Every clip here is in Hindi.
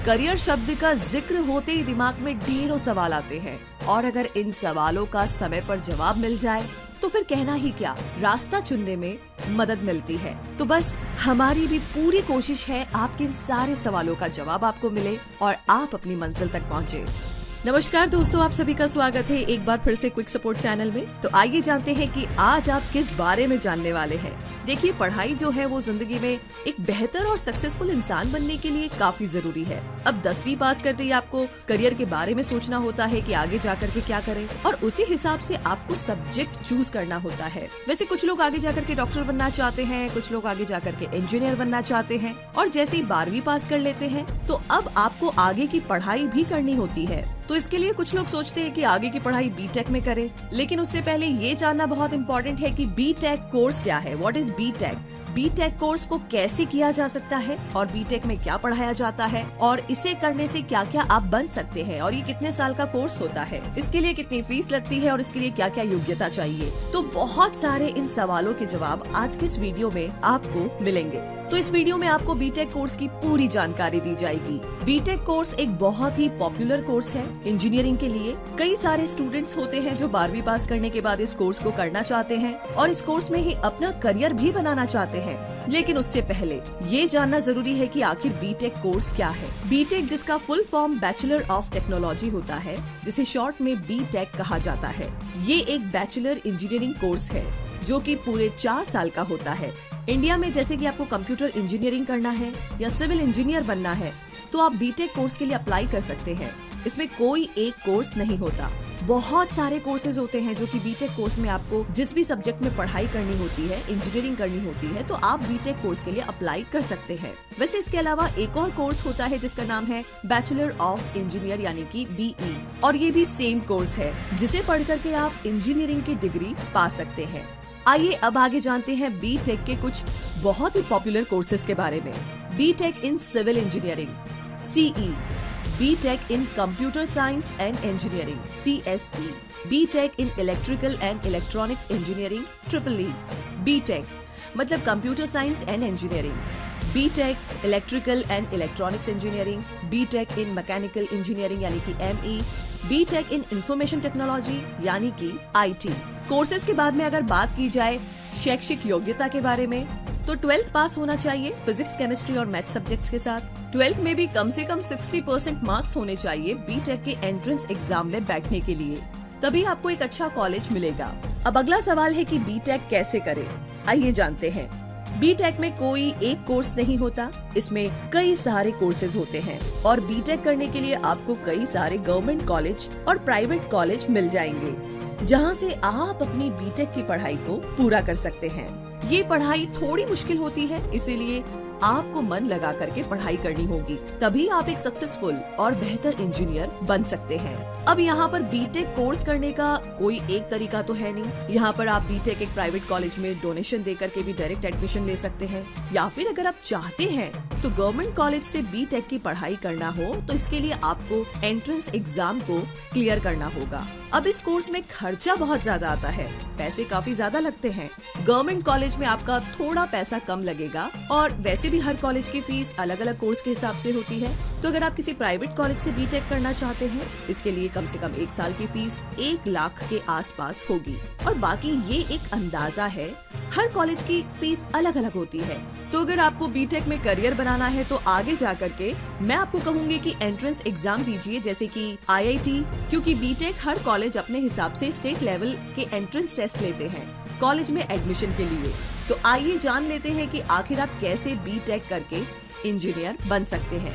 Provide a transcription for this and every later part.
करियर शब्द का जिक्र होते ही दिमाग में ढेरों सवाल आते हैं और अगर इन सवालों का समय पर जवाब मिल जाए तो फिर कहना ही क्या, रास्ता चुनने में मदद मिलती है। तो बस हमारी भी पूरी कोशिश है आपके इन सारे सवालों का जवाब आपको मिले और आप अपनी मंजिल तक पहुँचे। नमस्कार दोस्तों, आप सभी का स्वागत है एक बार फिर से क्विक सपोर्ट चैनल में। तो आइए जानते हैं कि आज आप किस बारे में जानने वाले हैं। देखिए, पढ़ाई जो है वो जिंदगी में एक बेहतर और सक्सेसफुल इंसान बनने के लिए काफी जरूरी है। अब 10वीं पास करते ही आपको करियर के बारे में सोचना होता है कि आगे जाकर के क्या करें और उसी हिसाब से आपको सब्जेक्ट चूज करना होता है। वैसे कुछ लोग आगे जाकर के डॉक्टर बनना चाहते हैं, कुछ लोग आगे जाकर के इंजीनियर बनना चाहते हैं और जैसे ही 12वीं पास कर लेते हैं तो अब आपको आगे की पढ़ाई भी करनी होती है। तो इसके लिए कुछ लोग सोचते हैं कि आगे की पढ़ाई बीटेक में करें, लेकिन उससे पहले ये जानना बहुत इम्पोर्टेंट है कि बीटेक कोर्स क्या है। What is BTech? BTech course को कैसे किया जा सकता है और बीटेक में क्या पढ़ाया जाता है और इसे करने से क्या क्या आप बन सकते हैं और ये कितने साल का कोर्स होता है, इसके लिए कितनी फीस लगती है और इसके लिए क्या क्या योग्यता चाहिए। तो बहुत सारे इन सवालों के जवाब आज के इस वीडियो में आपको मिलेंगे। तो इस वीडियो में आपको बीटेक कोर्स की पूरी जानकारी दी जाएगी। बीटेक कोर्स एक बहुत ही पॉपुलर कोर्स है इंजीनियरिंग के लिए। कई सारे स्टूडेंट्स होते हैं जो 12वीं पास करने के बाद इस कोर्स को करना चाहते हैं और इस कोर्स में ही अपना करियर भी बनाना चाहते हैं। लेकिन उससे पहले ये जानना जरूरी है कि आखिर बीटेक कोर्स क्या है। बीटेक, जिसका full form bachelor of technology होता है, जिसे शॉर्ट में बीटेक कहा जाता है, ये एक बैचलर इंजीनियरिंग कोर्स है जो कि पूरे 4 साल का होता है। इंडिया में जैसे कि आपको कंप्यूटर इंजीनियरिंग करना है या सिविल इंजीनियर बनना है तो आप बीटेक कोर्स के लिए अप्लाई कर सकते हैं। इसमें कोई एक कोर्स नहीं होता, बहुत सारे कोर्सेज होते हैं जो कि बीटेक कोर्स में आपको जिस भी सब्जेक्ट में पढ़ाई करनी होती है, इंजीनियरिंग करनी होती है, तो आप बीटेक कोर्स के लिए अप्लाई कर सकते हैं। वैसे इसके अलावा एक और कोर्स होता है जिसका नाम है बैचलर ऑफ इंजीनियर यानी कि बीई, और ये भी सेम कोर्स है जिसे पढ़ करके आप इंजीनियरिंग की डिग्री पा सकते हैं। आइए अब आगे जानते हैं बीटेक के कुछ बहुत ही पॉपुलर कोर्सेज के बारे में। B Tech in civil engineering CE, B Tech in computer science and engineering CSE, B Tech in electrical and electronics engineering triple E, B Tech मतलब computer science and engineering, B Tech electrical and electronics engineering, B Tech in mechanical engineering यानी कि ME, B Tech in information technology यानी कि आईटी। कोर्सेज के बाद में अगर बात की जाए शैक्षिक योग्यता के बारे में तो 12th पास होना चाहिए फिजिक्स, केमिस्ट्री और मैथ सब्जेक्ट्स के साथ। 12th में भी कम से कम 60% मार्क्स होने चाहिए बीटेक के एंट्रेंस एग्जाम में बैठने के लिए, तभी आपको एक अच्छा कॉलेज मिलेगा। अब अगला सवाल है कि बीटेक कैसे करें। आइए जानते हैं। बीटेक में कोई एक कोर्स नहीं होता, इसमें कई सारे कोर्सेज होते हैं और बीटेक करने के लिए आपको कई सारे गवर्नमेंट कॉलेज और प्राइवेट कॉलेज मिल जाएंगे जहां से आप अपनी बीटेक की पढ़ाई को पूरा कर सकते हैं। ये पढ़ाई थोड़ी मुश्किल होती है, इसीलिए आपको मन लगा करके पढ़ाई करनी होगी, तभी आप एक सक्सेसफुल और बेहतर इंजीनियर बन सकते हैं। अब यहाँ पर बीटेक कोर्स करने का कोई एक तरीका तो है नहीं। यहाँ पर आप बीटेक एक प्राइवेट कॉलेज में डोनेशन दे करके भी डायरेक्ट एडमिशन ले सकते हैं, या फिर अगर आप चाहते हैं तो गवर्नमेंट कॉलेज से बीटेक की पढ़ाई करना हो तो इसके लिए आपको एंट्रेंस एग्जाम को क्लियर करना होगा। अब इस कोर्स में खर्चा बहुत ज्यादा आता है, पैसे काफी ज्यादा लगते हैं। गवर्नमेंट कॉलेज में आपका थोड़ा पैसा कम लगेगा और वैसे भी हर कॉलेज की फीस अलग अलग कोर्स के हिसाब से होती है। तो अगर आप किसी प्राइवेट कॉलेज से बीटेक करना चाहते हैं, इसके लिए कम से कम 1 साल की फीस 1 लाख के आसपास होगी और बाकी ये एक अंदाजा है, हर कॉलेज की फीस अलग अलग होती है। तो अगर आपको बीटेक में करियर बनाना है तो आगे जाकर के मैं आपको कहूँगी कि एंट्रेंस एग्जाम दीजिए, जैसे कि आईआईटी, क्योंकि बीटेक हर कॉलेज अपने हिसाब से स्टेट लेवल के एंट्रेंस टेस्ट लेते हैं कॉलेज में एडमिशन के लिए। तो आइए जान लेते हैं कि आखिर आप कैसे बीटेक करके इंजीनियर बन सकते हैं।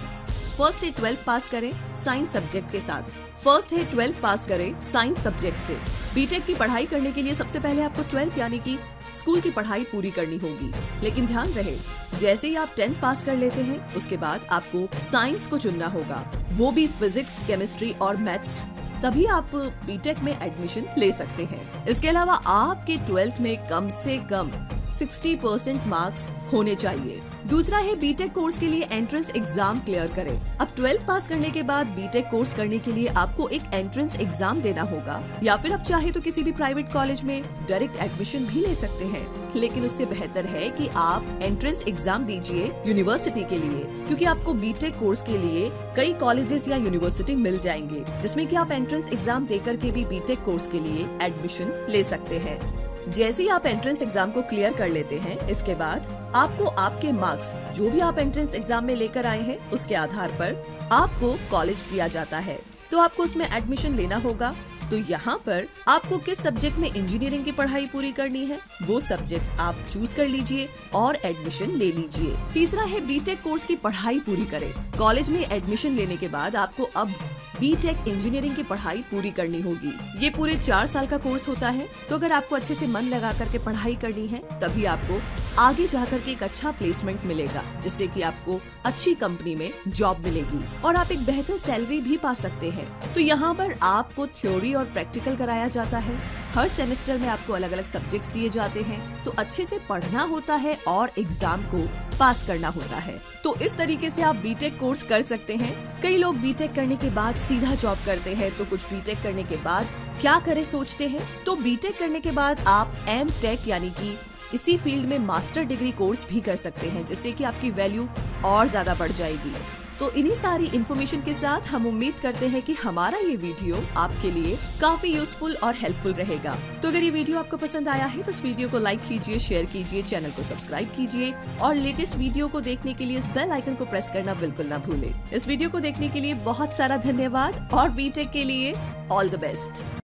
फर्स्ट है 12th पास करें साइंस सब्जेक्ट के साथ। फर्स्ट है 12th पास करें साइंस सब्जेक्ट से। बीटेक की पढ़ाई करने के लिए सबसे पहले आपको 12th यानी कि स्कूल की पढ़ाई पूरी करनी होगी, लेकिन ध्यान रहे जैसे ही आप 10th पास कर लेते हैं उसके बाद आपको साइंस को चुनना होगा, वो भी फिजिक्स, केमिस्ट्री और मैथ्स, तभी आप बीटेक में एडमिशन ले सकते हैं। इसके अलावा आपके 12th में कम से कम 60% मार्क्स होने चाहिए। दूसरा है बीटेक कोर्स के लिए एंट्रेंस एग्जाम क्लियर करें। अब 12th पास करने के बाद बीटेक कोर्स करने के लिए आपको एक एंट्रेंस एग्जाम देना होगा, या फिर आप चाहे तो किसी भी प्राइवेट कॉलेज में डायरेक्ट एडमिशन भी ले सकते हैं। लेकिन उससे बेहतर है कि आप एंट्रेंस एग्जाम दीजिए यूनिवर्सिटी के लिए, क्योंकि आपको बीटेक कोर्स के लिए कई कॉलेजेस या यूनिवर्सिटी मिल जाएंगे, जिसमें कि आप एंट्रेंस एग्जाम देकर के भी बीटेक कोर्स के लिए एडमिशन ले सकते हैं। जैसे ही आप एंट्रेंस एग्जाम को क्लियर कर लेते हैं, इसके बाद आपको आपके मार्क्स जो भी आप एंट्रेंस एग्जाम में लेकर आए हैं उसके आधार पर आपको कॉलेज दिया जाता है, तो आपको उसमें एडमिशन लेना होगा। तो यहाँ पर आपको किस सब्जेक्ट में इंजीनियरिंग की पढ़ाई पूरी करनी है वो सब्जेक्ट आप चूज कर लीजिए और एडमिशन ले लीजिए। तीसरा है बीटेक कोर्स की पढ़ाई पूरी करें। कॉलेज में एडमिशन लेने के बाद आपको अब बीटेक इंजीनियरिंग की पढ़ाई पूरी करनी होगी। ये पूरे 4 साल का कोर्स होता है, तो अगर आपको अच्छे से मन लगा करके पढ़ाई करनी है तभी आपको आगे जाकर के एक अच्छा प्लेसमेंट मिलेगा, जिससे कि आपको अच्छी कंपनी में जॉब मिलेगी और आप एक बेहतर सैलरी भी पा सकते हैं। तो यहाँ पर आपको थ्योरी और प्रैक्टिकल कराया जाता है। हर सेमेस्टर में आपको अलग अलग सब्जेक्ट्स दिए जाते हैं, तो अच्छे से पढ़ना होता है और एग्जाम को पास करना होता है। तो इस तरीके से आप बीटेक कोर्स कर सकते हैं। कई लोग बीटेक करने के बाद सीधा जॉब करते हैं, तो कुछ बीटेक करने के बाद क्या करें सोचते हैं। तो बीटेक करने के बाद आप एमटेक यानी कि इसी फील्ड में मास्टर डिग्री कोर्स भी कर सकते हैं, जिससे कि आपकी वैल्यू और ज्यादा बढ़ जाएगी। तो इन्हीं सारी इन्फॉर्मेशन के साथ हम उम्मीद करते हैं कि हमारा ये वीडियो आपके लिए काफी यूजफुल और हेल्पफुल रहेगा। तो अगर ये वीडियो आपको पसंद आया है तो इस वीडियो को लाइक कीजिए, शेयर कीजिए, चैनल को सब्सक्राइब कीजिए और लेटेस्ट वीडियो को देखने के लिए इस बेल आइकन को प्रेस करना बिल्कुल ना भूले। इस वीडियो को देखने के लिए बहुत सारा धन्यवाद और बीटेक के लिए ऑल द बेस्ट।